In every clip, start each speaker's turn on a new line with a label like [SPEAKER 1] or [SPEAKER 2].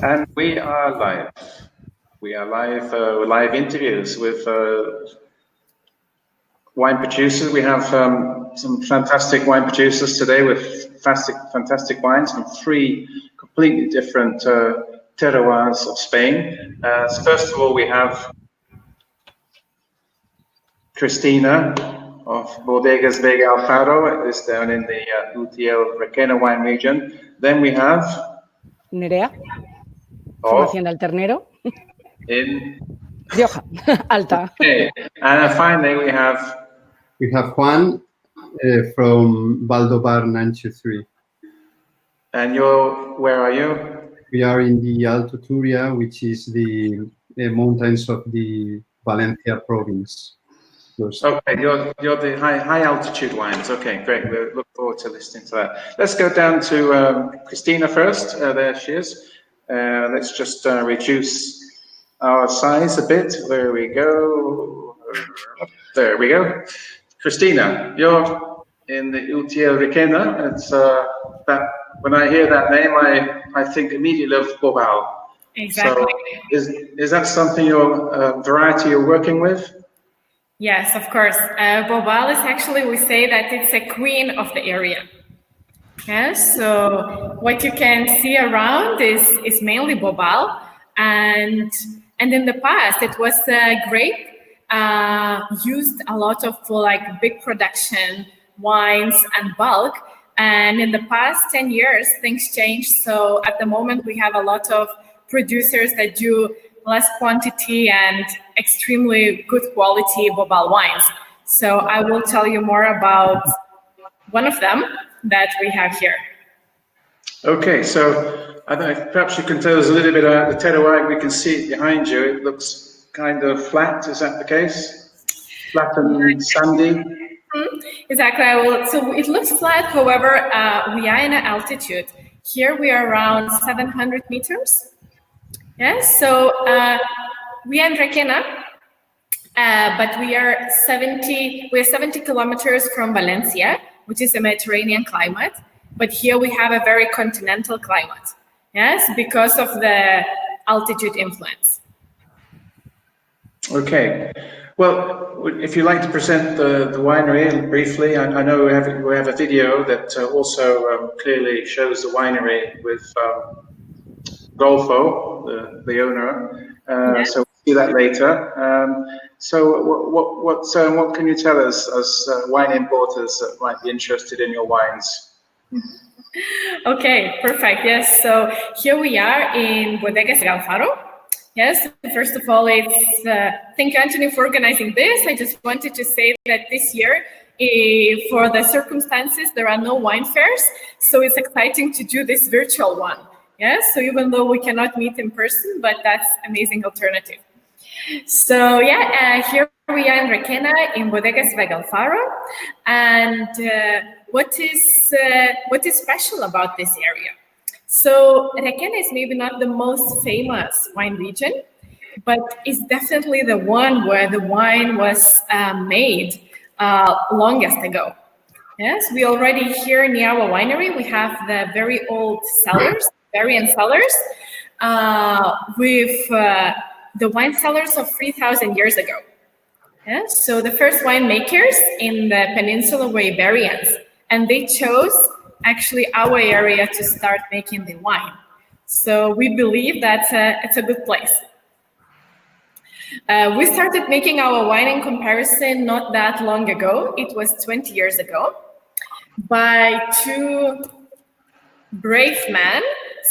[SPEAKER 1] And we are live. We are live, live interviews with wine producers. We have some fantastic wine producers today with fantastic wines from three completely different terroirs of Spain. So first of all, we have Cristina of Bodegas Vegalfaro, is down in the Utiel-Requena wine region. Then we have
[SPEAKER 2] Nerea from Hacienda El Ternero
[SPEAKER 1] in
[SPEAKER 2] Rioja, Alta.
[SPEAKER 1] Okay, and finally we have
[SPEAKER 3] Juan from Baldovar 923.
[SPEAKER 1] And where are you?
[SPEAKER 3] We are in the Alto Turia, which is the mountains of the Valencia province.
[SPEAKER 1] Okay, you're the high altitude wines. Okay, great. We look forward to listening to that. Let's go down to Cristina first. There she is. Let's just reduce our size a bit. Where we go? There we go. Cristina, you're in the Utiel-Requena. It's that when I hear that name, I think immediately of Bobal.
[SPEAKER 4] Exactly.
[SPEAKER 1] So is that something variety you're working with?
[SPEAKER 4] Yes, of course. Bobal is actually, we say that it's a queen of the area. Yes, so what you can see around is mainly Bobal, and in the past it was a grape used a lot of for like big production wines and bulk. And in the past 10 years, things changed. So at the moment, we have a lot of producers that do less quantity and extremely good quality Bobal wines. So I will tell you more about one of them that we have here.
[SPEAKER 1] Okay, so I don't know, perhaps you can tell us a little bit about the terroir. We can see it behind you. It looks kind of flat. Is that the case? Flat and sandy?
[SPEAKER 4] Exactly. So it looks flat. However, we are in an altitude. Here we are around 700 meters. Yes. So we are in Requena, but we are 70 kilometers from Valencia, which is a Mediterranean climate. But here we have a very continental climate. Yes, because of the altitude influence.
[SPEAKER 1] Okay. Well, if you'd like to present the winery briefly, I know we have a video that also clearly shows the winery with Golfo, the owner.
[SPEAKER 4] Yes.
[SPEAKER 1] So we'll see that later. So what can you tell us as wine importers that might be interested in your wines?
[SPEAKER 4] Okay, perfect. Yes. So here we are in Bodegas Vegalfaro. Yes, first of all, thank you, Anthony, for organizing this. I just wanted to say that this year, for the circumstances, there are no wine fairs. So it's exciting to do this virtual one. Yes, so even though we cannot meet in person, but that's amazing alternative. So yeah, here we are in Requena, in Bodegas Vegalfaro. And what is special about this area? So Requena is maybe not the most famous wine region, but it's definitely the one where the wine was made longest ago. Yes, we already here near our winery, we have the very old cellars, variant cellars, with the wine cellars of 3,000 years ago. Yes, so the first winemakers in the peninsula were Iberians, and they chose actually our area to start making the wine. So we believe that it's a good place. We started making our wine in comparison not that long ago. It was 20 years ago by two brave men.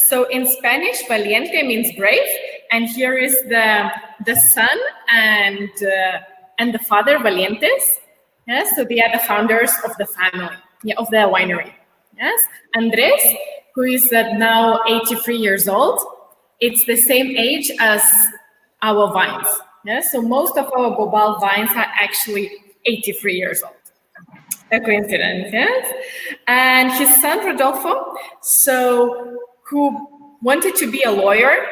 [SPEAKER 4] So in Spanish, valiente means brave. And here is the son and the father, Valientes. Yes, so they are the founders of the family, of the winery. Yes, Andres, who is now 83 years old, it's the same age as our vines. Yes, so most of our Bobal vines are actually 83 years old. A coincidence, yes? And his son, Rodolfo, who wanted to be a lawyer,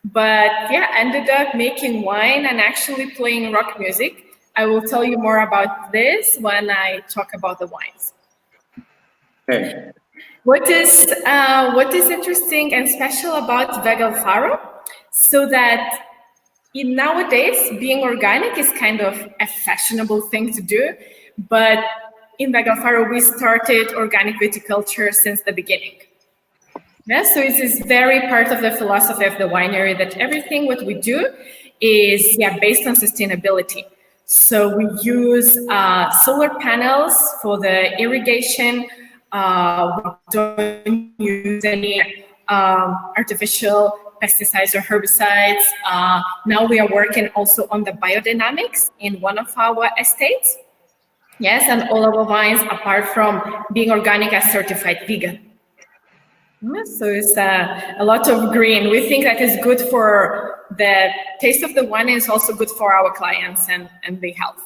[SPEAKER 4] but ended up making wine and actually playing rock music. I will tell you more about this when I talk about the wines.
[SPEAKER 1] Okay.
[SPEAKER 4] What is interesting and special about Vegalfaro? So that nowadays, being organic is kind of a fashionable thing to do, but in Vegalfaro, we started organic viticulture since the beginning. Yeah, so it is very part of the philosophy of the winery that everything what we do is based on sustainability. So we use solar panels for the irrigation. We don't use any artificial pesticides or herbicides. Now we are working also on the biodynamics in one of our estates. Yes, and all our wines, apart from being organic, are certified vegan. So it's a lot of green. We think that is good for the taste of the wine, and it's also good for our clients and the health.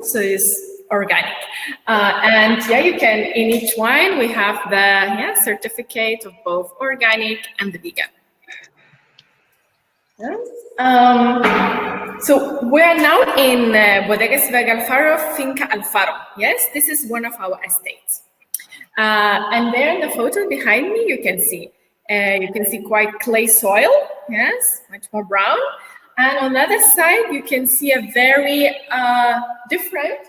[SPEAKER 4] So it's organic. And you can, in each wine, we have the certificate of both organic and the vegan. So we are now in Bodegas Vegalfaro, Finca Alfaro. Yes, this is one of our estates. And there in the photo behind me, you can see quite clay soil, yes, much more brown. And on the other side, you can see a very different,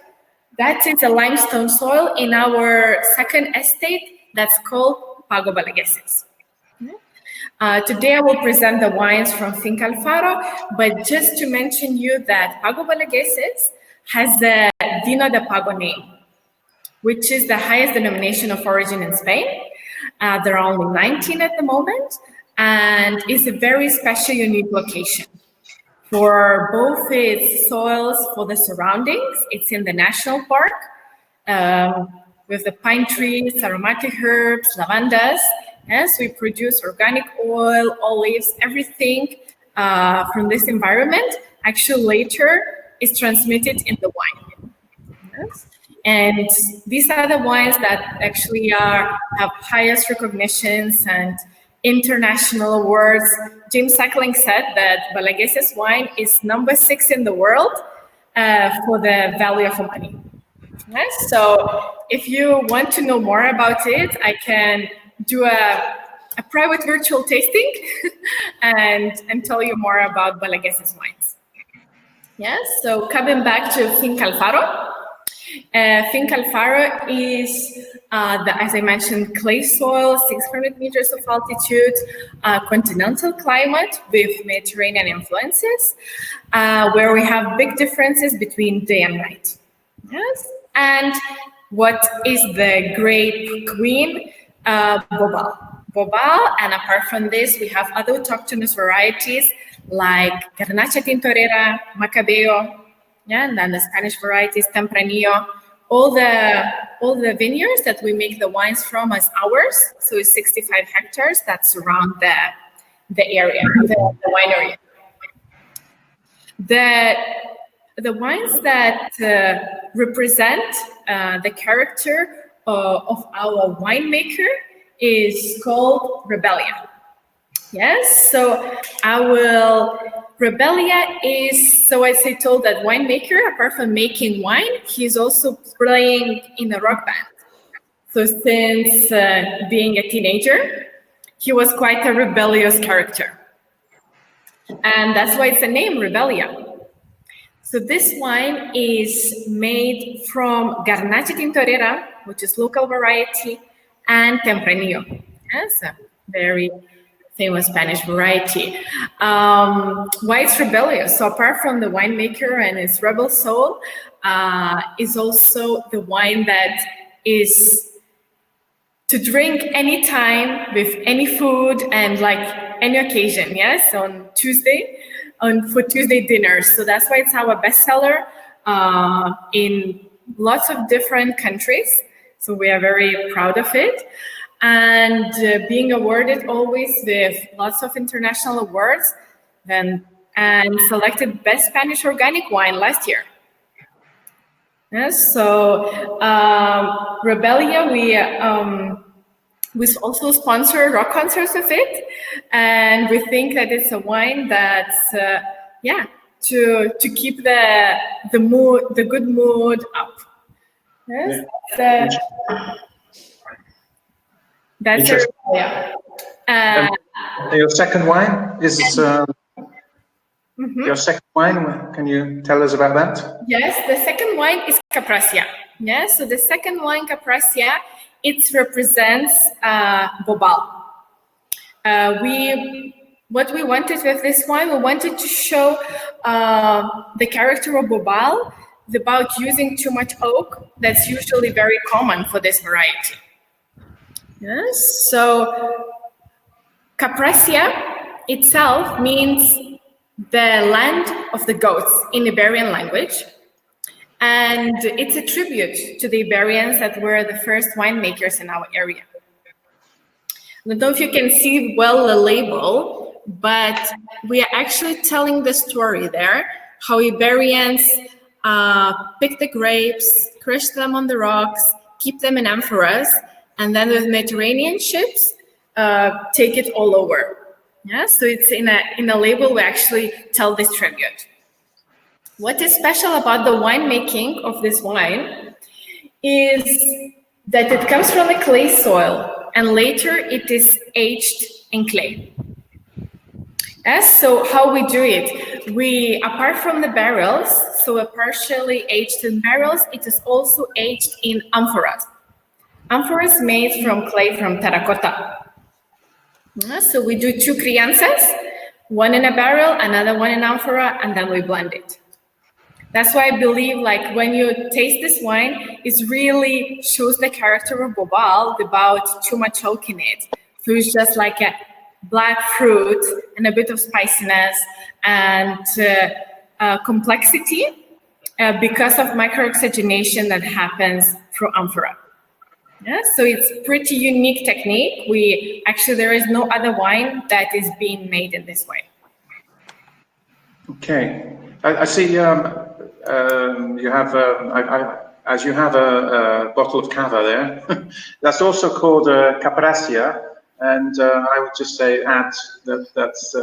[SPEAKER 4] that is a limestone soil in our second estate that's called Pago Balagueses. Today I will present the wines from Finca Alfaro, but just to mention you that Pago Balagueses has the Vino de Pago name, which is the highest denomination of origin in Spain. There are only 19 at the moment, and it's a very special, unique location for both its soils, for the surroundings. It's in the national park with the pine trees, aromatic herbs, lavandas. Yes, we produce organic oil, olives, everything from this environment. Actually, later is transmitted in the wine. Yes. And these are the wines that actually have highest recognitions and international awards. James Suckling said that Balagueses wine is number 6 in the world for the value of money. Yes? So if you want to know more about it, I can do a private virtual tasting and tell you more about Balagueses wines. Yes, so coming back to Finca Alfaro. Finca Alfaro is, as I mentioned, clay soil, 600 meters of altitude, continental climate with Mediterranean influences, where we have big differences between day and night. Yes, and what is the grape queen? Bobal, and apart from this, we have other autochthonous varieties like Garnacha Tintorera, Macabeo, and then the Spanish varieties, Tempranillo. All the vineyards that we make the wines from as ours, so it's 65 hectares that surround the area, the winery. The wines that represent the character of our winemaker is called Rebellia. Yes, so Rebellia is, so as I told that winemaker, apart from making wine, he's also playing in a rock band. So since being a teenager, he was quite a rebellious character. And that's why it's the name Rebellia. So this wine is made from Garnacha Tintorera, which is local variety, and Tempranillo. That's a very famous Spanish variety. Why it's rebellious? So apart from the winemaker and its rebel soul, is also the wine that is to drink anytime with any food and like any occasion. Yes, on Tuesday. For Tuesday dinners. So that's why it's our bestseller in lots of different countries. So we are very proud of it. And being awarded always with lots of international awards and selected Best Spanish Organic Wine last year. Yes, so Rebellia, we also sponsor rock concerts with it, and we think that it's a wine that's to keep the mood, the good mood up. Yes. That's a yeah.
[SPEAKER 1] Your second wine is your second wine. Can you tell us about that?
[SPEAKER 4] Yes, the second wine is Capracia. Yes, so the second wine, Capracia, it represents Bobal. What we wanted with this wine, we wanted to show the character of Bobal without using too much oak. That's usually very common for this variety. Yes, so Capracia itself means the land of the goats in Iberian language. And it's a tribute to the Iberians that were the first winemakers in our area. I don't know if you can see well the label, but we are actually telling the story there, how Iberians pick the grapes, crush them on the rocks, keep them in amphoras, and then with Mediterranean ships, take it all over. Yeah, so it's in a label we actually tell this tribute. What is special about the winemaking of this wine is that it comes from a clay soil and later it is aged in clay. Yes, so how we do it, we, apart from the barrels, so we're partially aged in barrels, it is also aged in amphoras. Amphoras made from clay from terracotta. So we do 2 crianzas, one in a barrel, another one in amphora, and then we blend it. That's why I believe, like, when you taste this wine, it really shows the character of Bobal without too much oak in it. So it's just like a black fruit and a bit of spiciness and complexity because of microoxygenation that happens through amphora. Yeah, so it's pretty unique technique. There is no other wine that is being made in this way.
[SPEAKER 1] Okay, I see you have as you have a bottle of cava there. That's also called Capracia, and I would just say add that's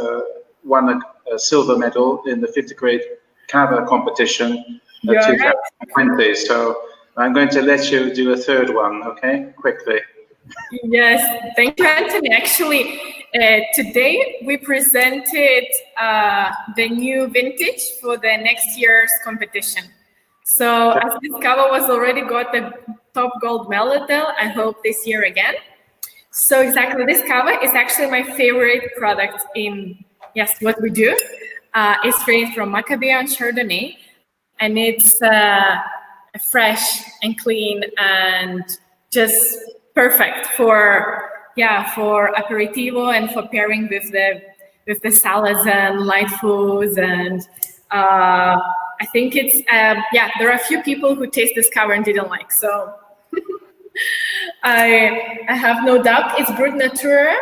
[SPEAKER 1] won a silver medal in the 5th grade cava competition 2020. So I'm going to let you do a 3rd one, okay? Quickly.
[SPEAKER 4] Yes, thank you, Anthony. Actually, today we presented the new vintage for the next year's competition. So as this cava was already got the top gold medal, I hope this year again. So exactly, this cava is actually my favorite product in, what we do. It's made from Macabeo and Chardonnay, and it's fresh and clean and just perfect for aperitivo and for pairing with the salads and light foods. And I think it's there are a few people who taste this cava and didn't like, so I have no doubt it's Brut Natura,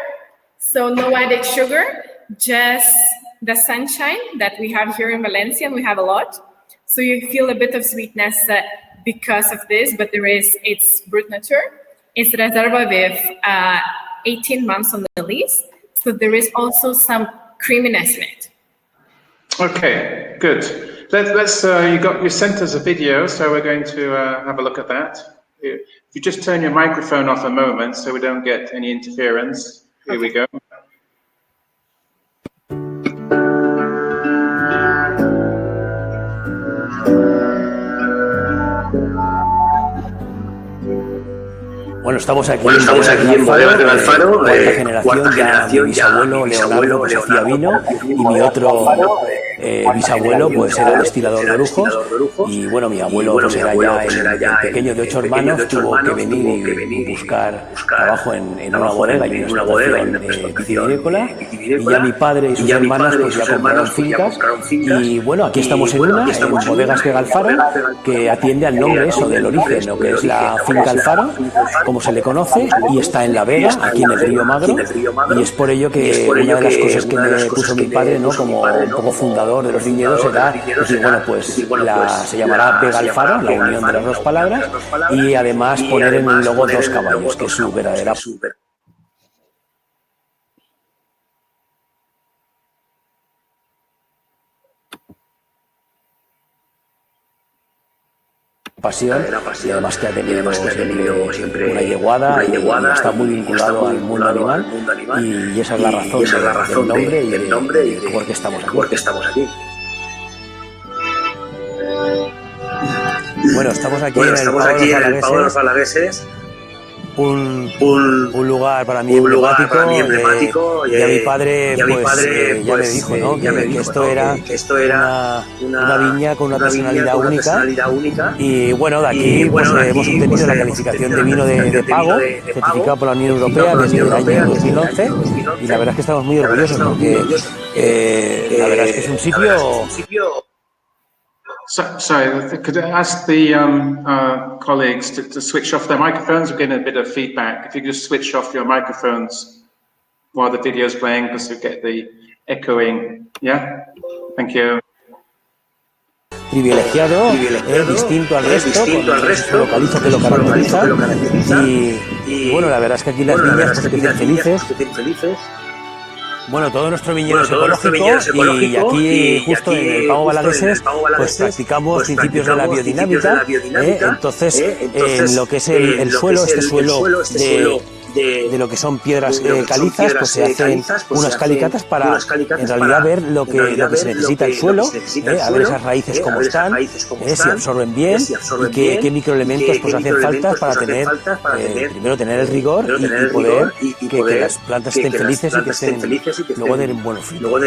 [SPEAKER 4] so no added sugar, just the sunshine that we have here in Valencia, and we have a lot. So you feel a bit of sweetness because of this, but it's Brut Nature. It's Reserva with 18 months on the lease. So there is also some creaminess in it.
[SPEAKER 1] Okay, good. Let's you sent us a video, so we're going to have a look at that. If you just turn your microphone off a moment so we don't get any interference. Here we go.
[SPEAKER 5] Bueno, estamos aquí en Bodegas Vegalfaro, cuarta generación ya. Mi bisabuelo Leonardo pues hacía vino y mi otro bisabuelo pues era destilador de lujos, y bueno, mi abuelo pues era ya el pequeño de 8 hermanos, tuvo que venir y buscar trabajo en una bodega y en una explotación vitivinícola, y ya mi padre y sus hermanos pues ya compraron fincas, y bueno, aquí estamos en Bodegas Vegalfaro, que atiende al nombre eso del origen, lo que es la finca Alfaro, como se le conoce, y está en La Vega, aquí en el río Magro, y es por ello que una de las cosas que me puso mi padre, ¿no?, como un poco fundador de los viñedos, era decir, bueno, pues se llamará Vegalfaro, la unión de las dos palabras, y además poner en el logo 2 caballos, que es su verdadera. pasión y además que ha tenido siempre una yeguada y está muy vinculado al mundo animal y esa es la razón del nombre y de por qué estamos aquí. Bueno, estamos aquí en el Pavo de los Balagueses, un lugar para mí emblemático, y a mi padre ya me dijo, ¿no? que esto era una viña con una personalidad única y bueno, de aquí pues, hemos obtenido la calificación de vino de pago certificado por la Unión Europea desde el año 2011 y la verdad es que estamos muy orgullosos porque la verdad es que es un sitio.
[SPEAKER 1] Sorry, could I ask the colleagues to switch off their microphones? We're getting a bit of feedback. If you could just switch off your microphones while the video is playing, because we get the echoing. Yeah? Thank you.
[SPEAKER 5] Privilegiado, distinto al resto, se localiza que lo caracteriza y bueno, la verdad es que aquí las viñas pues, que estén felices. Bueno, todo nuestro viñedo es ecológico y aquí justo en el Pavo Balagueses pues practicamos principios de la biodinámica, entonces en lo que es el suelo, este suelo de lo que son piedras calizas, pues se hacen unas calicatas para en realidad ver lo que se necesita el suelo, a ver esas raíces cómo están, si absorben bien y qué microelementos pues hacen falta para tener, primero tener el rigor y poder que las plantas estén felices y que luego den buenos frutos.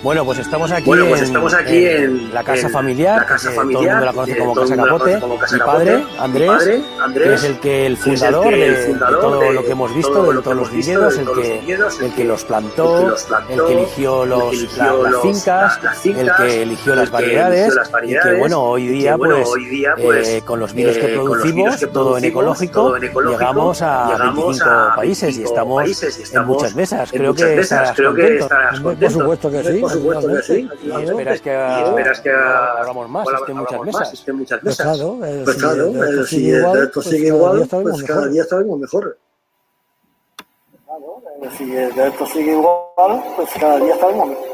[SPEAKER 5] Bueno, pues estamos aquí en la casa familiar, todo el mundo la conoce como Casa Capote. Mi padre, Andrés, que es el fundador de todo lo que hemos visto, de todos los viñedos, el que los plantó, el que eligió las fincas, el que eligió las variedades y que bueno, hoy día pues con los vinos que producimos, todo en ecológico, llegamos a 25 países y estamos en muchas mesas. Creo que estarás contento.
[SPEAKER 2] Por supuesto que sí.
[SPEAKER 5] Esperas que abramos más, estén muchas mesas.
[SPEAKER 2] Pues claro, si esto sigue igual, pues cada día estaremos mejor. Si esto sigue igual, pues cada día estaremos mejor.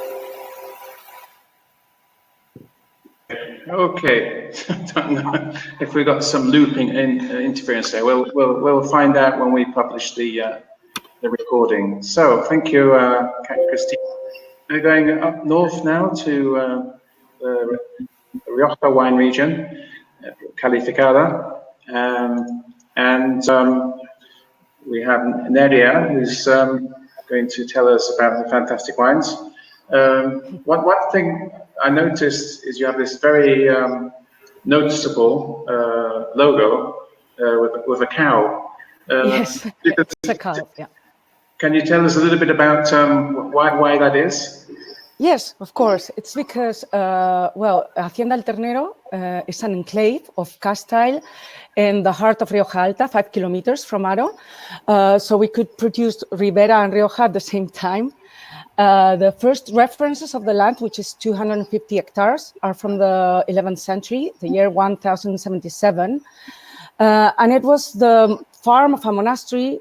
[SPEAKER 1] Okay, don't know if we got some looping interference there. We'll find out when we publish the recording. So thank you, Christine. We're going up north now to the Rioja wine region, Calificada, and we have Neria, who's going to tell us about the fantastic wines. One thing I noticed is you have this very noticeable logo with a cow.
[SPEAKER 2] Yes, it's a cow, yeah.
[SPEAKER 1] Can you tell us a little bit about why that is?
[SPEAKER 2] Yes, of course. It's because, Hacienda El Ternero is an enclave of Castile in the heart of Rioja Alta, 5 kilometers from Aro. So we could produce Ribera and Rioja at the same time. The first references of the land, which is 250 hectares, are from the 11th century, the year 1077. And it was the farm of a monastery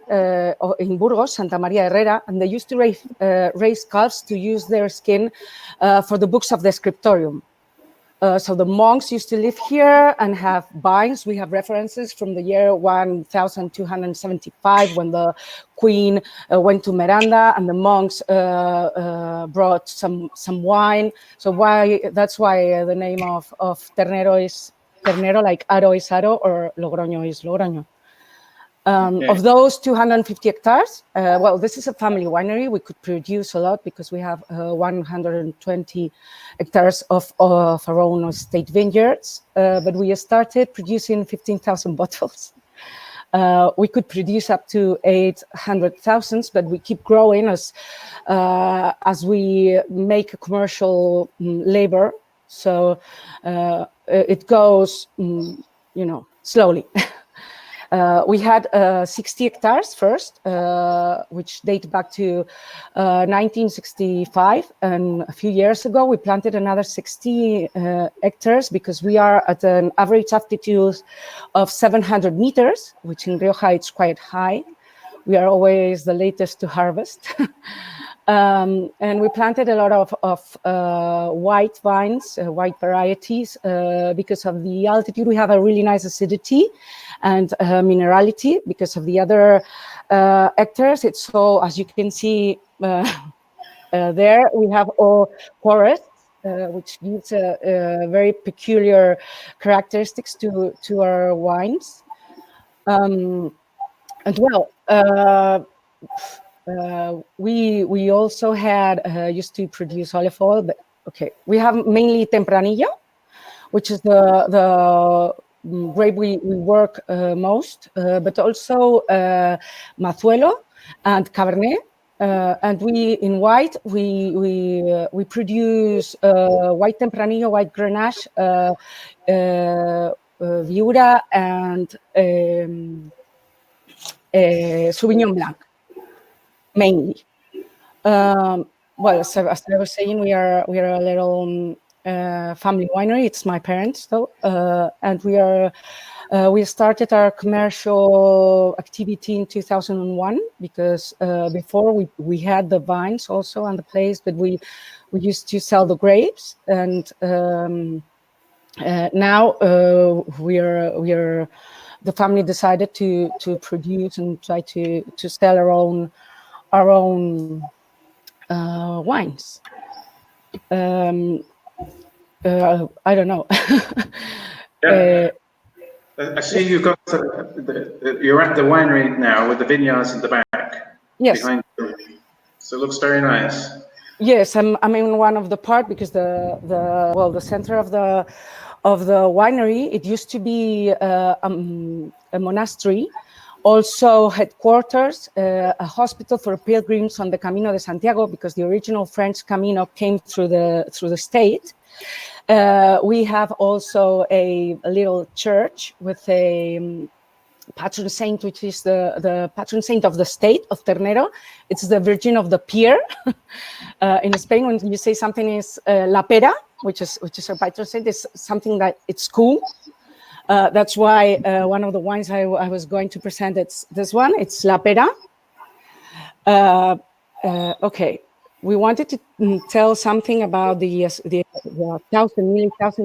[SPEAKER 2] in Burgos, Santa Maria Herrera, and they used to raise calves to use their skin for the books of the scriptorium. So the monks used to live here and have vines. We have references from the year 1275 when the queen went to Miranda and the monks brought some wine. So that's why the name of Ternero is Ternero, like Aro is Aro or Logroño is Logroño. Of those 250 hectares, this is a family winery. We could produce a lot because we have 120 hectares of our own estate vineyards. But we started producing 15,000 bottles. We could produce up to 800,000, but we keep growing as we make commercial labor. So it goes, slowly. We had 60 hectares first, which date back to 1965. And a few years ago, we planted another 60 hectares because we are at an average altitude of 700 meters, which in Rioja it's quite high. We are always the latest to harvest. And we planted a lot of white vines, white varieties, because of the altitude. We have a really nice acidity and minerality because of the other hectares. It's so, as you can see there, we have all forests, which gives a very peculiar characteristics to our wines. And well, we also had used to produce olive oil, but okay, we have mainly Tempranillo, which is the grape we work most, but also Mazuelo and Cabernet. And we in white we produce white Tempranillo, white Grenache, Viura, and Sauvignon Blanc, mainly. Well, as I was saying, we are a little family winery. It's my parents, though, and we started our commercial activity in 2001 because before we had the vines also on the place, but we used to sell the grapes, and now we are the family decided to produce and try to sell our own wines. I don't know.
[SPEAKER 1] Yeah. I see you've got you're at the winery now with the vineyards in the back.
[SPEAKER 2] Yes.
[SPEAKER 1] Behind you. So it looks very nice.
[SPEAKER 2] Yes, I'm in one of the part because the center of the winery, it used to be a monastery, also headquarters, a hospital for pilgrims on the Camino de Santiago, because the original French Camino came through the state. We have also a little church with a patron saint, which is the patron saint of the state of Ternero. It's the Virgin of the Pier. In Spain, when you say something is La Pera, which is her patron saint, is something that it's cool. That's why one of the wines I was going to present, it's this one. It's La Pera. Okay. We wanted to tell something about the nearly 1,000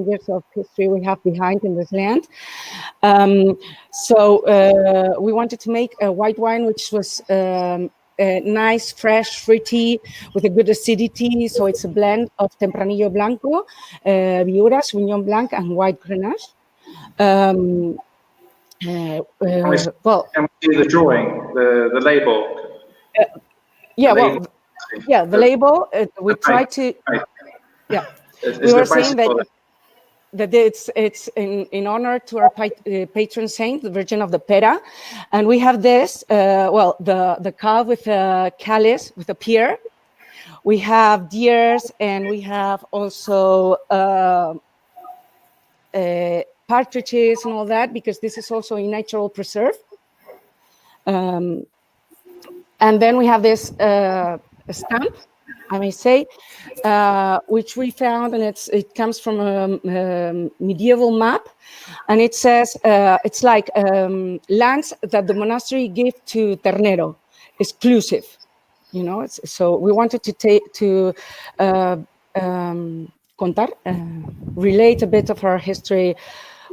[SPEAKER 2] years of history we have behind in this land. So we wanted to make a white wine which was nice, fresh, fruity, with a good acidity. So it's a blend of Tempranillo Blanco, Viura, Sauvignon Blanc, and white Grenache. Well,
[SPEAKER 1] can we see the drawing, the label?
[SPEAKER 2] Yeah,
[SPEAKER 1] the
[SPEAKER 2] well,
[SPEAKER 1] label.
[SPEAKER 2] Yeah, the label. We try to. Yeah, we were saying that it's in honor to our patron saint, the Virgin of the Pera, and we have this. Well, the cow with a chalice with a pier. We have deers, and we have also partridges and all that, because this is also a natural preserve. And then we have this stamp, I may say, which we found, and it comes from a medieval map, and it says it's like lands that the monastery gave to Ternero, exclusive, you know. So we wanted to contar, relate a bit of our history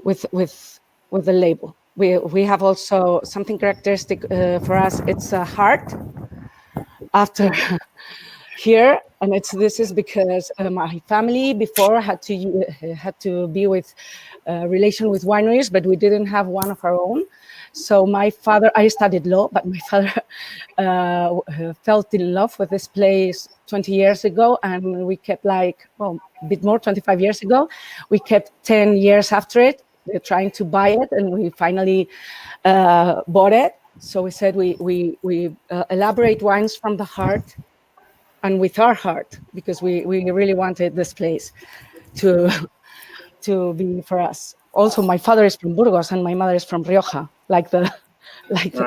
[SPEAKER 2] with the label. We have also something characteristic for us. It's a heart after here, and this is because my family before had to be with relation with wineries, but we didn't have one of our own. So my father, I studied law, but my father fell in love with this place 20 years ago, and we kept a bit more, 25 years ago. We kept 10 years after it, trying to buy it, and we finally bought it. So we said we elaborate wines from the heart and with our heart, because we really wanted this place to be for us. Also, my father is from Burgos and my mother is from Rioja, like the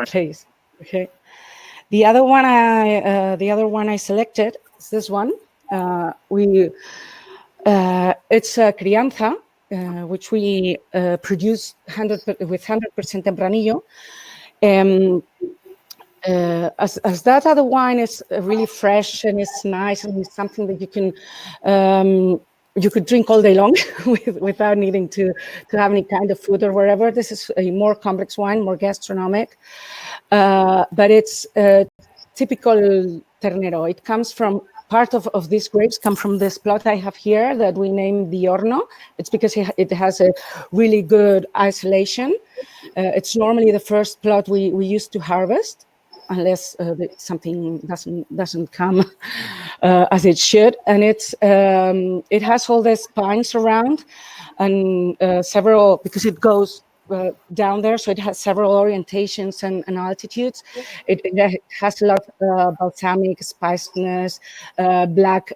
[SPEAKER 2] place. Okay. The other one I selected is this one. It's a crianza, which we produce with 100% Tempranillo. as that other wine is really fresh and it's nice and it's something that you could drink all day long without needing to have any kind of food or whatever. This is a more complex wine, more gastronomic, but it's typical Ternero. It comes from part of these grapes come from this plot I have here that we named the Horno. It's because it has a really good isolation. It's normally the first plot we used to harvest, unless something doesn't come as it should. And it has all these pines around and several, because it goes down there, so it has several orientations and altitudes. It has a lot of balsamic spiciness, black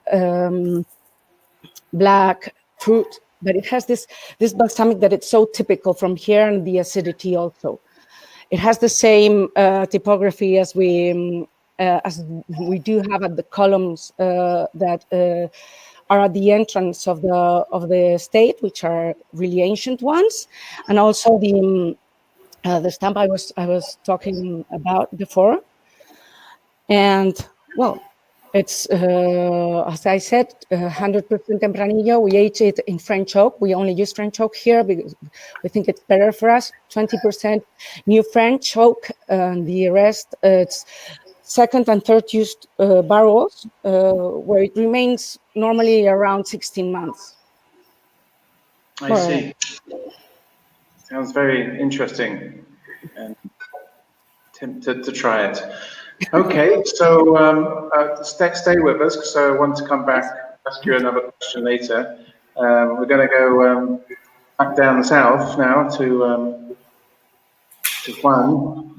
[SPEAKER 2] fruit, but it has this balsamic that it's so typical from here, and the acidity also. It has the same typography as we do have at the columns that are at the entrance of the estate, which are really ancient ones, and also the stamp I was talking about before. And well, it's as I said, 100% Tempranillo. We age it in French oak. We only use French oak here because we think it's better for us. 20% new French oak, and the rest it's second and third used barrels, where it remains normally around 16 months.
[SPEAKER 1] I see. Sounds very interesting, and tempted to try it. Okay, so stay with us, because I want to come back, ask you another question later. We're going to go back down the south now to Juan.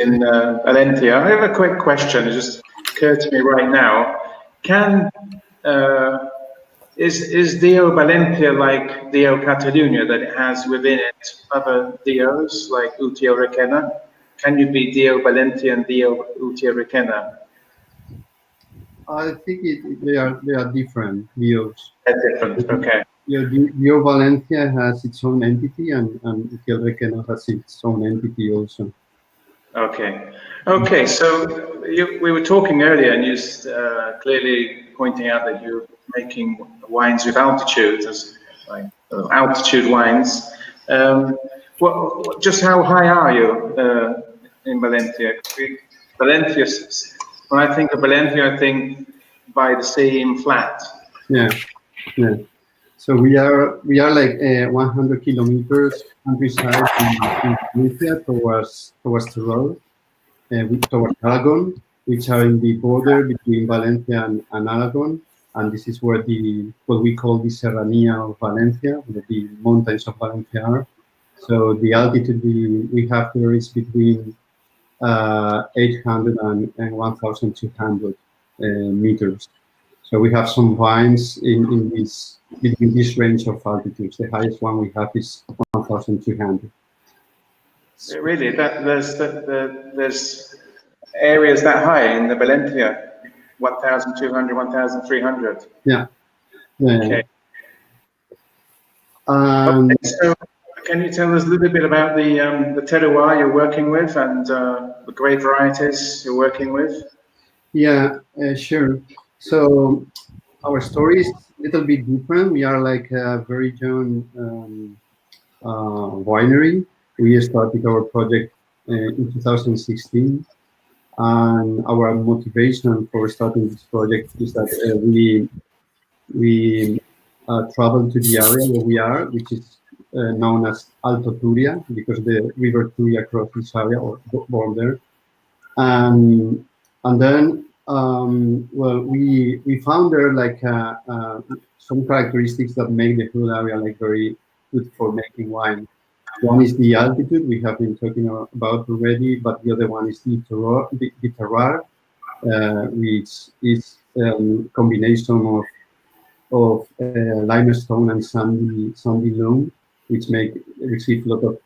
[SPEAKER 1] In Valencia. I have a quick question. It just occurred to me right now. Is D.O. Valencia like D.O. Catalunya, that it has within it other D.O.s like Utiel-Requena? Can you be D.O. Valencia and D.O. Utiel-Requena?
[SPEAKER 3] I think they are different D.O.s.
[SPEAKER 1] They're different. Okay.
[SPEAKER 3] D.O. Valencia has its own entity, and Utiel-Requena has its own entity also.
[SPEAKER 1] Okay. Okay. So we were talking earlier, and you clearly pointing out that you're making wines with altitude, as like altitude wines. Just how high are you in Valencia? Valencia. When I think of Valencia, I think by the same flat.
[SPEAKER 3] Yeah. So we are like 100 kilometers countryside in Valencia towards the road, towards Aragon, which are in the border between Valencia and Aragon, and this is where what we call the Serranía of Valencia, where the mountains of Valencia are. So the altitude we have there is between 800 and 1,200 meters. So we have some vines in this range of altitudes. The highest one we have is 1,200.
[SPEAKER 1] Really, there's areas that high in the Valencia, 1,200, 1,300.
[SPEAKER 3] Yeah.
[SPEAKER 1] Okay. So can you tell us a little bit about the terroir you're working with and the grape varieties you're working with?
[SPEAKER 3] Yeah, sure. So our story is a little bit different. We are like a very young winery. We started our project in 2016, and our motivation for starting this project is that we traveled to the area where we are, which is known as Alto Turia, because the river Turia crosses this area or border, and then well, we found there like some characteristics that make the whole area like very good for making wine. One is the altitude we have been talking about already, but the other one is the terroir, which is a combination of limestone and sandy loam, which give a lot of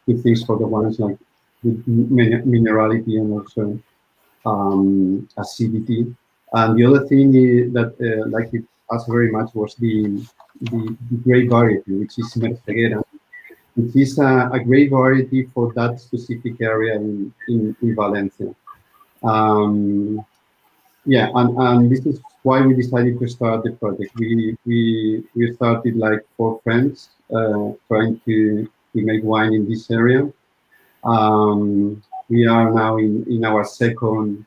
[SPEAKER 3] good things for the wines, like minerality and also acidity. And the other thing is that like it us very much was the grape variety, which is Merceguera, which is a great variety for that specific area in Valencia. Yeah, and this is why we decided to start the project. We started like 4 friends trying to make wine in this area. We are now in our second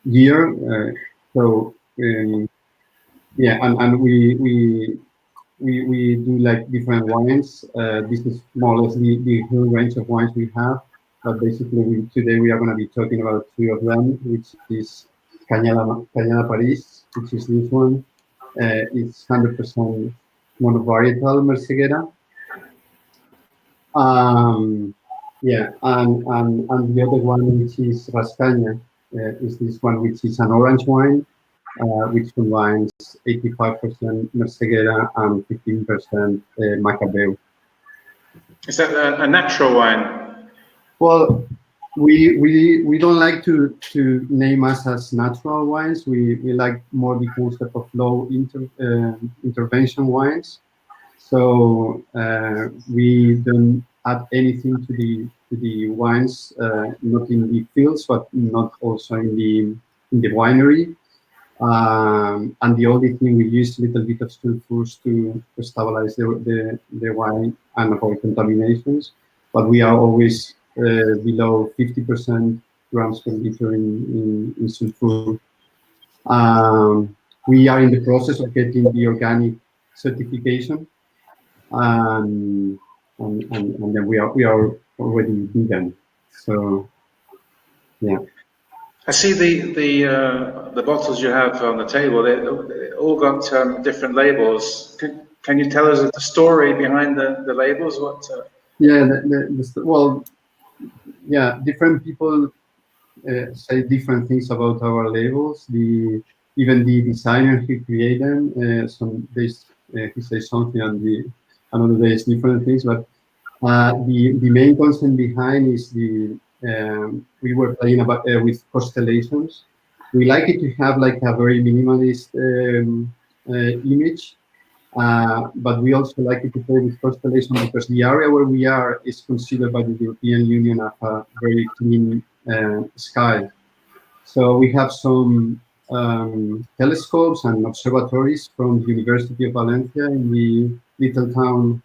[SPEAKER 3] year. Yeah, and we do like different wines. This is more or less the whole range of wines we have. But basically, today we are going to be talking about 3 of them, which is Cañada Paris, which is this one. It's 100% monovarietal Merceguera. Yeah, and the other one, which is Rascaña, is this one, which is an orange wine, which combines 85% Merceguera and 15% Macabeo.
[SPEAKER 1] Is that a natural wine?
[SPEAKER 3] Well, we don't like to name us as natural wines. We like more the concept of low intervention wines. So we don't add anything to the wines, not in the fields, but not also in the winery. And the only thing, we use a little bit of sulfurs to stabilize the wine and avoid contaminations. But we are always below 50% grams per liter in sulfur. We are in the process of getting the organic certification, and then we are already vegan. So yeah.
[SPEAKER 1] I see the bottles you have on the table. They all got different labels. Can you tell us the story behind the labels? What?
[SPEAKER 3] Yeah. Well, yeah. Different people say different things about our labels. Even the designer who created them, some days he says something, and another day is different things. But the main concept behind is we were playing about with constellations. We like it to have like a very minimalist image, but we also like it to play with constellations because the area where we are is considered by the European Union as a very clean sky. So we have some telescopes and observatories from the University of Valencia in the little town,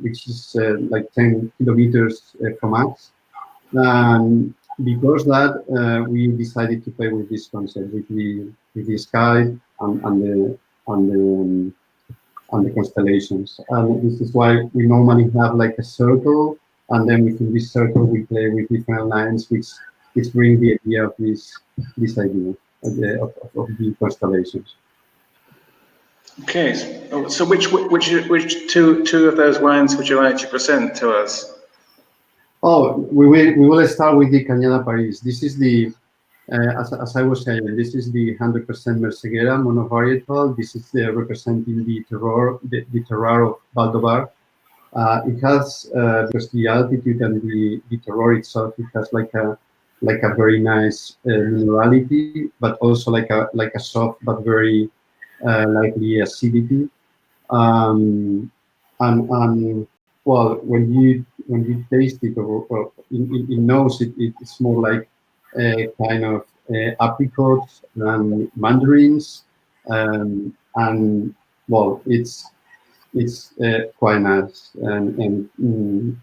[SPEAKER 3] which is like 10 kilometers from us. And because that, we decided to play with this concept, with the sky and the constellations. And this is why we normally have like a circle, and then within this circle we play with different lines, which bring the idea of this idea of the constellations.
[SPEAKER 1] Okay, so which two of those wines would you like to present to us?
[SPEAKER 3] Oh, we will start with the Cañada Paris. This is the, as I was saying, this is the 100% Merceguera monovarietal. This is representing the terroir of Baldovar. It has, because the altitude and the terroir itself, it has like a very nice minerality, but also like a soft but very likely acidity. And well, when you taste it, or it knows it's more like a kind of apricots and mandarins, and well, it's quite nice. And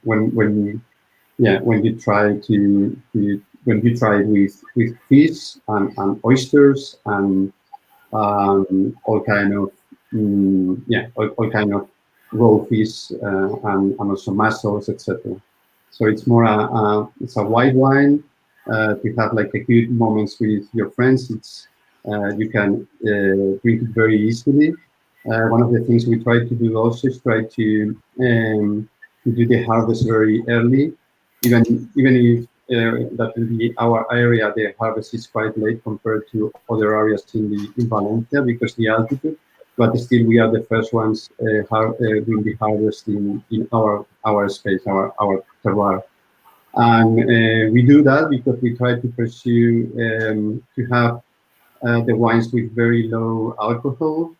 [SPEAKER 3] when you try it with fish and oysters and all kind of all kind of raw fish and also mussels, etc. So it's more it's a white wine to have like a good moments with your friends. It's you can drink it very easily. One of the things we try to do also is try to do the harvest very early, even if that in our area the harvest is quite late compared to other areas in Valencia because the altitude. But still, we are the first ones doing the harvest in our space, our terroir. And we do that because we try to pursue to have the wines with very low alcohol.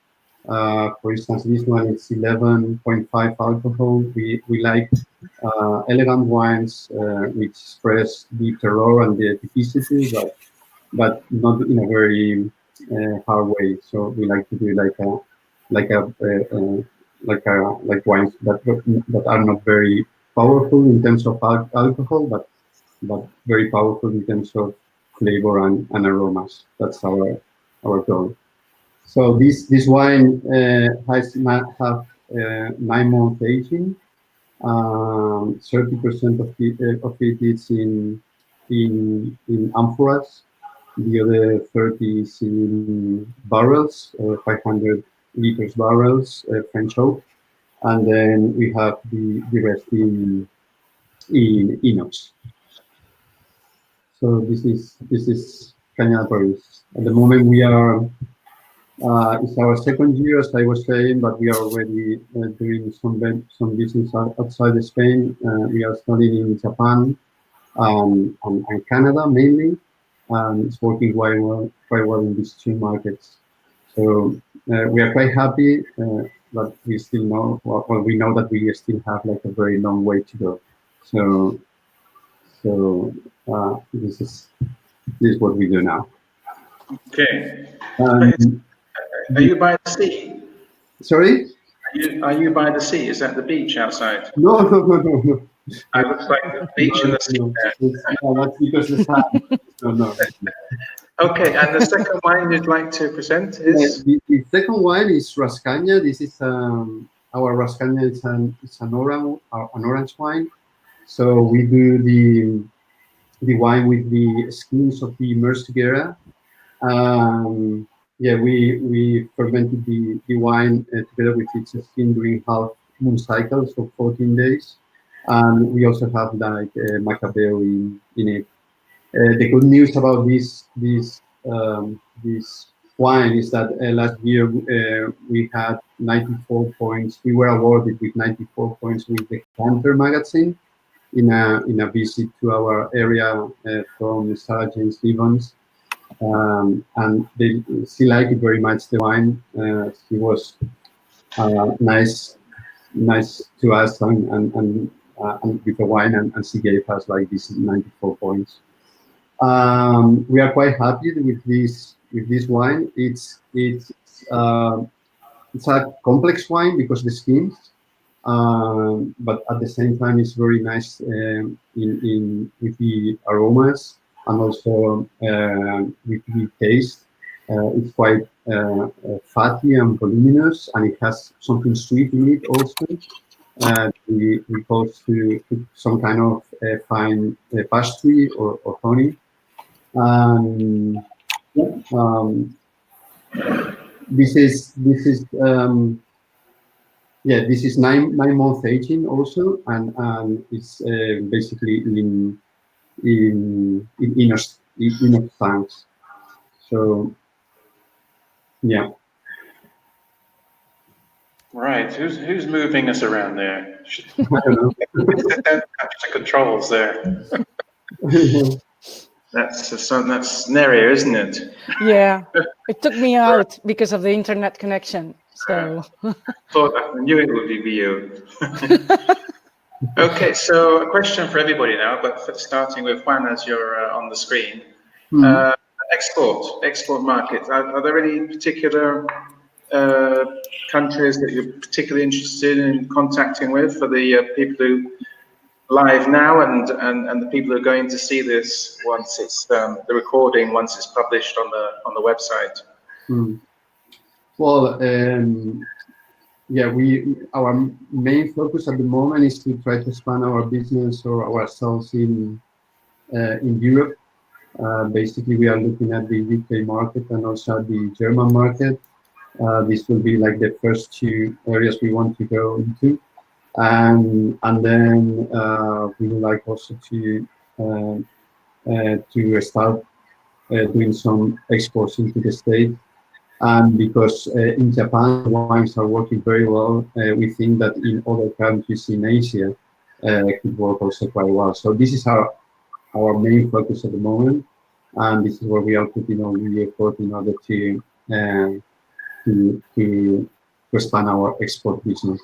[SPEAKER 3] For instance, this one is 11.5 alcohol. We like elegant wines which express the terroir and the typicity, but not in a very hard way. So we like to do like wines that are not very powerful in terms of alcohol, but very powerful in terms of flavor and aromas. That's our goal. So this wine have 9-month aging. 30% of it is in amphoras. The other 30 is in barrels, 500 liters barrels, French oak, and then we have the rest in inox. So this is Cañada Paris. At the moment we are. It's our second year, as I was saying, but we are already doing some business outside of Spain. We are studying in Japan and Canada mainly. It's working quite well in these two markets. So we are quite happy, but we still know, well, we know that we still have like a very long way to go. So this is what we do now.
[SPEAKER 1] Okay. Are you by the sea?
[SPEAKER 3] Sorry?
[SPEAKER 1] Are you by the sea? Is that the beach outside?
[SPEAKER 3] No.
[SPEAKER 1] It looks like the beach and the sea.
[SPEAKER 3] No, that's because the sun. No.
[SPEAKER 1] Okay, and the second wine you'd like to present is?
[SPEAKER 3] The second wine is Rascaña. This is our Rascaña. It's an orange wine. So we do the wine with the skins of the Murcielago. Yeah, we fermented the wine together with its skin during half moon cycles for 14 days. And we also have like Macabeo in it. The good news about this wine is that last year we had 94 points. We were awarded with 94 points with the Canter magazine in a visit to our area from Sarah Jane Stevens. And she liked it very much, the wine. She was nice to us and with the wine, and she gave us like this 94 points. We are quite happy with this wine. It's a complex wine because the skins, but at the same time it's very nice with the aromas. And also with the taste, it's quite fatty and voluminous, and it has something sweet in it also. We close to some kind of fine pastry or honey. This is 9-month aging also, and it's basically in inox tanks. So yeah.
[SPEAKER 1] Right. Who's moving us around there?
[SPEAKER 3] I don't know.
[SPEAKER 1] Touch the controls there. That's Neria, isn't it?
[SPEAKER 2] Yeah, it took me out because of the internet connection. So
[SPEAKER 1] I knew it would be you. Okay, so a question for everybody now, but starting with Juan as you're on the screen. Export markets. Are there any particular countries that you're particularly interested in contacting with for the people who live now and the people who are going to see this once it's the recording, once it's published on the website?
[SPEAKER 3] Well, yeah, our main focus at the moment is to try to expand our business or ourselves in Europe. Basically, we are looking at the UK market and also the German market. This will be like the first two areas we want to go into, and then we would like also to start doing some exports into the States. And because in Japan, wines are working very well, we think that in other countries in Asia, it could work also quite well. So this is our main focus at the moment. and this is where we are putting all the effort in order to expand our export business.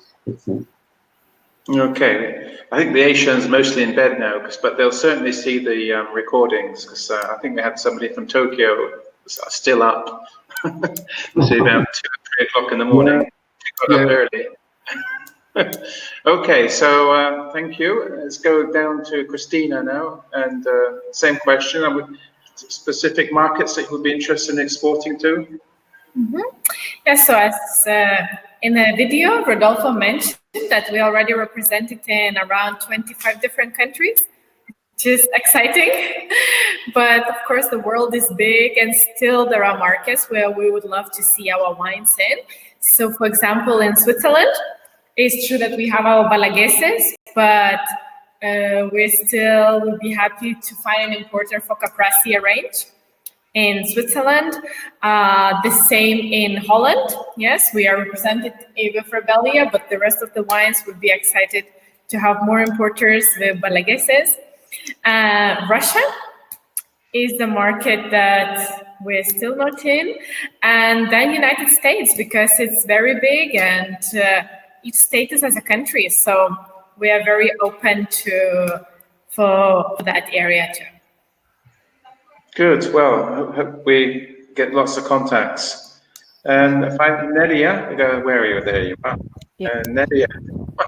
[SPEAKER 1] Okay, I think the Asians mostly in bed now, but they'll certainly see the recordings, because I think they had somebody from Tokyo still up. See, about 2 or 3 o'clock in the morning. Got up early. Okay, so thank you. Let's go down to Christina now, and same question. Specific markets that you would be interested in exporting to?
[SPEAKER 4] Yes, so as in the video, Rodolfo mentioned that we already represented in around 25 different countries, which is exciting. But of course, the world is big, and still there are markets where we would love to see our wines in. So for example, in Switzerland, it's true that we have our Balagueses, but we still would be happy to find an importer for Capracia range in Switzerland. The same in Holland. Yes, we are represented even for Belgia, but the rest of the wines would be excited to have more importers with Balagueses. Russia is the market that we're still not in, and then United States, because it's very big and each state is as a country, so we are very open for that area too.
[SPEAKER 1] Good. Well, hope we get lots of contacts. And Nelia, where are you? There you are.
[SPEAKER 2] Yeah.
[SPEAKER 1] Nelia,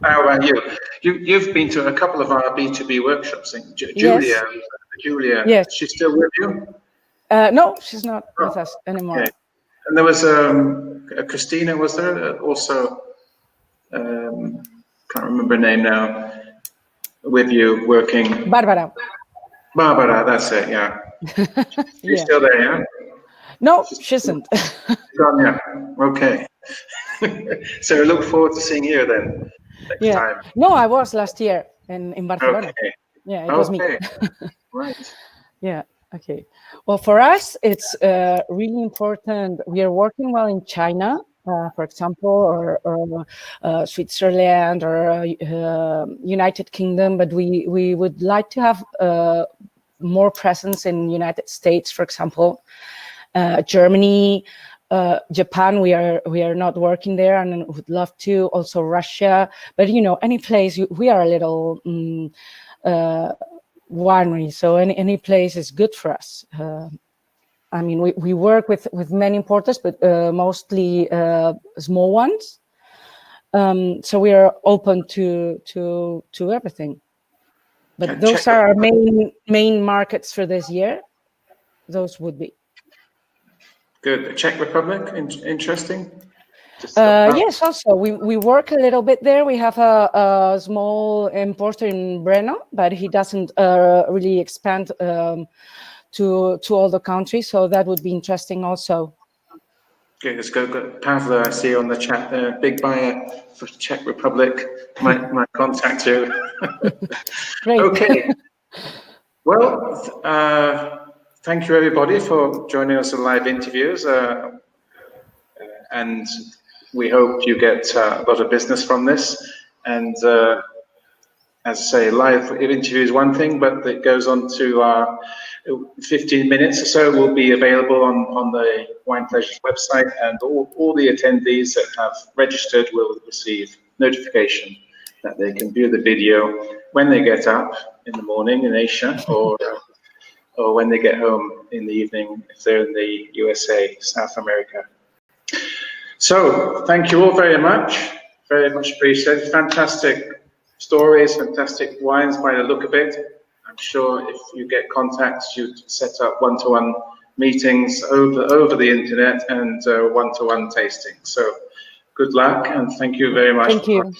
[SPEAKER 1] how about you? You've been to a couple of our B2B workshops. Julia,
[SPEAKER 2] Yes.
[SPEAKER 1] Julia,
[SPEAKER 2] Yes.
[SPEAKER 1] she's still with you?
[SPEAKER 2] No, she's not with us anymore.
[SPEAKER 1] Okay. And there was Christina, was there also? Can't remember her name now. With you working.
[SPEAKER 2] Barbara.
[SPEAKER 1] Barbara, that's it. Yeah. She's still there, yeah?
[SPEAKER 2] No, she isn't.
[SPEAKER 1] Gone, yeah. Okay. So I look forward to seeing you then next time.
[SPEAKER 2] No, I was last year in Barcelona.
[SPEAKER 1] Okay.
[SPEAKER 2] Yeah, it was me.
[SPEAKER 1] Right.
[SPEAKER 2] Yeah. Okay. Well, for us, it's really important. We are working well in China, for example, or Switzerland or United Kingdom, but we would like to have more presence in United States, for example, Germany, Japan. We are not working there, and would love to. Also Russia, but any place. We are a little winery, so any place is good for us. I mean, we work with many importers, but mostly small ones. So we are open to everything. But those are our main markets for this year. Those would be.
[SPEAKER 1] Good. The Czech Republic, interesting.
[SPEAKER 2] Yes, also we work a little bit there. We have a small importer in Brno, but he doesn't really expand to all the countries, so that would be interesting also.
[SPEAKER 1] Okay, let's go. Pavlo, I see on the chat there, big buyer for Czech Republic. Might contact you.
[SPEAKER 2] Great.
[SPEAKER 1] Okay. Well, thank you everybody for joining us in live interviews, and we hope you get a lot of business from this. And as I say, live interview is one thing, but it goes on to 15 minutes or so will be available on the Wine Pleasures website, and all the attendees that have registered will receive notification that they can view the video when they get up in the morning in Asia, or when they get home in the evening if they're in the USA, South America. So thank you all very much appreciated. Fantastic stories, fantastic wines by the look of it. I'm sure if you get contacts, you'd set up one-to-one meetings over the internet and one-to-one tasting. So good luck, and thank you very much.
[SPEAKER 2] Thank you.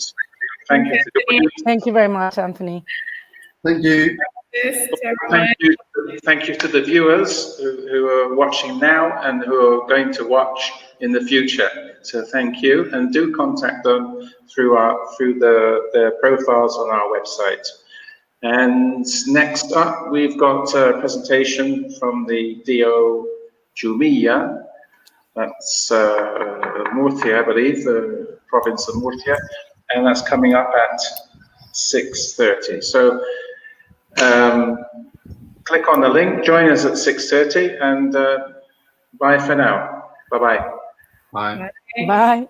[SPEAKER 2] Thank you very much, Anthony.
[SPEAKER 3] Thank you.
[SPEAKER 1] Thank you to the viewers who are watching now and who are going to watch in the future. So thank you, and do contact them through their profiles on our website. And next up, we've got a presentation from the D.O.Ca. That's Murcia, I believe, the province of Murcia, and that's coming up at 6:30. So click on the link, join us at 6:30, and bye for now. Bye-bye.
[SPEAKER 3] Bye.
[SPEAKER 2] Bye.